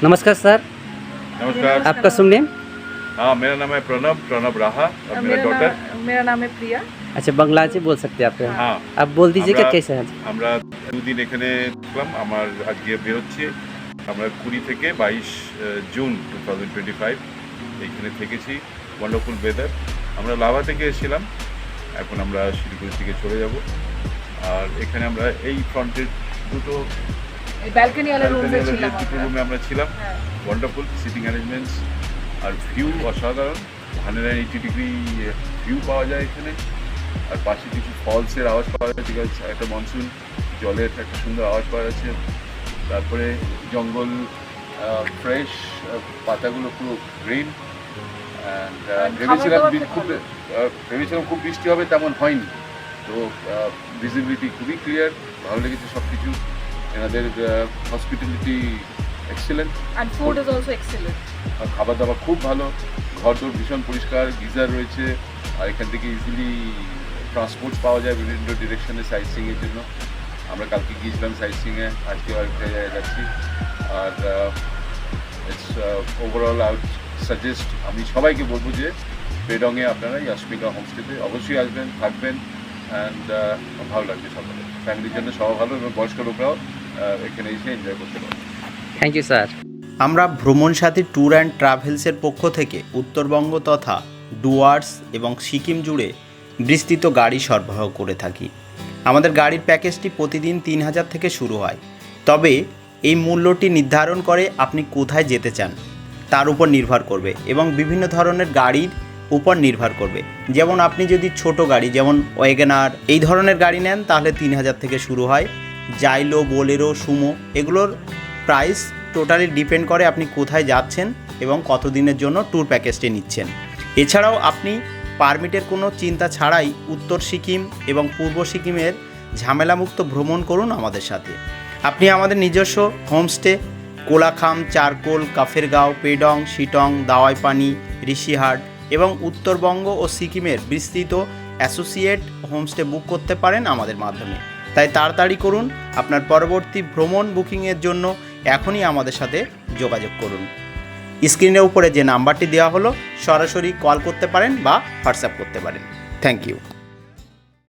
नमस्कार सर। नमस्कार। आपका शुभ नेम? हाँ, मेरा नाम है प्रणब राहा और मेरा डॉटर। मेरा नाम है प्रिया। अच्छा, বাংলাতে বল सकते हैं आप? हाँ, आप बोल दीजिए कि कैसे हैं? আমরা দুদিন এখানে থাকলাম। আমার আজকে বেরোচ্ছি। আমরা 20 থেকে 22 জুন 2025 এইখানে থেকেছি। Wonderful weather. আমরা লাভা থেকে এসেছিলাম, এখন আমরা শিলিগুড়ি থেকে চলে যাব। আর এখানে আমরা এই ফ্রন্টের দুটো ব্যালকনি রুমে আমরা ছিলাম। ওয়ান্ডারফুল সিটিং অ্যারেঞ্জমেন্টস আর ভিউ অসাধারণ। 180 ডিগ্রি ভিউ পাওয়া যায় এখানে। আর পাশে কিছু ফলসের আওয়াজ পাওয়া যাচ্ছে, একটা মনসুন জলের একটা সুন্দর আওয়াজ পাওয়া যাচ্ছে। তারপরে জঙ্গল ফ্রেশ, পাতাগুলো পুরো গ্রিন। ভেবেছিলাম খুব বৃষ্টি হবে, তেমন হয়নি। তো ভিজিবিলিটি খুবই ক্লিয়ার, ভালো লেগেছে সব কিছু। এনাদের hospitality excellent, and food is also excellent. আর খাবার দাবার খুব ভালো। ঘরদোর ভীষণ পরিষ্কার, গিজার রয়েছে। আর এখান থেকে ইজিলি ট্রান্সপোর্ট পাওয়া যায় বিভিন্ন ডিরেকশনে সাইট সিইংয়ের জন্য। আমরা কালকে গিয়েছিলাম সাইট সিইংয়ে, আজকে আরেকটা জায়গায় যাচ্ছি। আর it's overall I would suggest, আমি সবাইকে বলবো যে পেডংয়ে আপনারা ইয়াসমিকা হোমস্টেতে অবশ্যই আসবেন, থাকবেন। অ্যান্ড ভালো লাগবে সকলে, ফ্যামিলির জন্য সবাই ভালো, এবং বয়স্ক লোকরাও এখানে এসে এনজয় করতে পারে। Thank you sir. আমরা ভ্রমণ সাথী ট্যুর অ্যান্ড ট্রাভেলসের পক্ষ থেকে উত্তরবঙ্গ তথা ডুয়ার্স এবং সিকিম জুড়ে বিস্তৃত গাড়ি সরবরাহ করে থাকি। আমাদের গাড়ির প্যাকেজটি প্রতিদিন 3000 থেকে শুরু হয়, তবে এই মূল্যটি নির্ধারণ করে আপনি কোথায় যেতে চান তার উপর নির্ভর করবে এবং বিভিন্ন ধরনের গাড়ির উপর নির্ভর করবে। যেমন আপনি যদি ছোট গাড়ি যেমন ওয়াগনার এই ধরনের গাড়ি নেন তাহলে 3000 থেকে শুরু হয়। জাইলো, বোলেরো, সুমো এগুলোর প্রাইস টোটালি ডিপেন্ড করে আপনি কোথায় যাচ্ছেন এবং কতদিনের জন্য ট্যুর প্যাকেজটি নিচ্ছেন। এছাড়াও আপনি পারমিটের কোনো চিন্তা ছাড়াই উত্তর সিকিম এবং পূর্ব সিকিমের ঝামেলামুক্ত ভ্রমণ করুন আমাদের সাথে। আপনি আমাদের নিজস্ব হোমস্টে কোলাখাম, চারকোল, কাফেরগাঁও, পেডং, শিটং, দাওয়াইপানি, ঋষিহাট এবং উত্তরবঙ্গ ও সিকিমের বিস্তৃত অ্যাসোসিয়েট হোমস্টে বুক করতে পারেন আমাদের মাধ্যমে। তাই তাড়াতাড়ি করুন, আপনার পরবর্তী ভ্রমণ বুকিংয়ের জন্য এখনই আমাদের সাথে যোগাযোগ করুন। স্ক্রিনের উপরে যে নাম্বারটি দেওয়া হলো সরাসরি কল করতে পারেন বা হোয়াটসঅ্যাপ করতে পারেন। Thank you.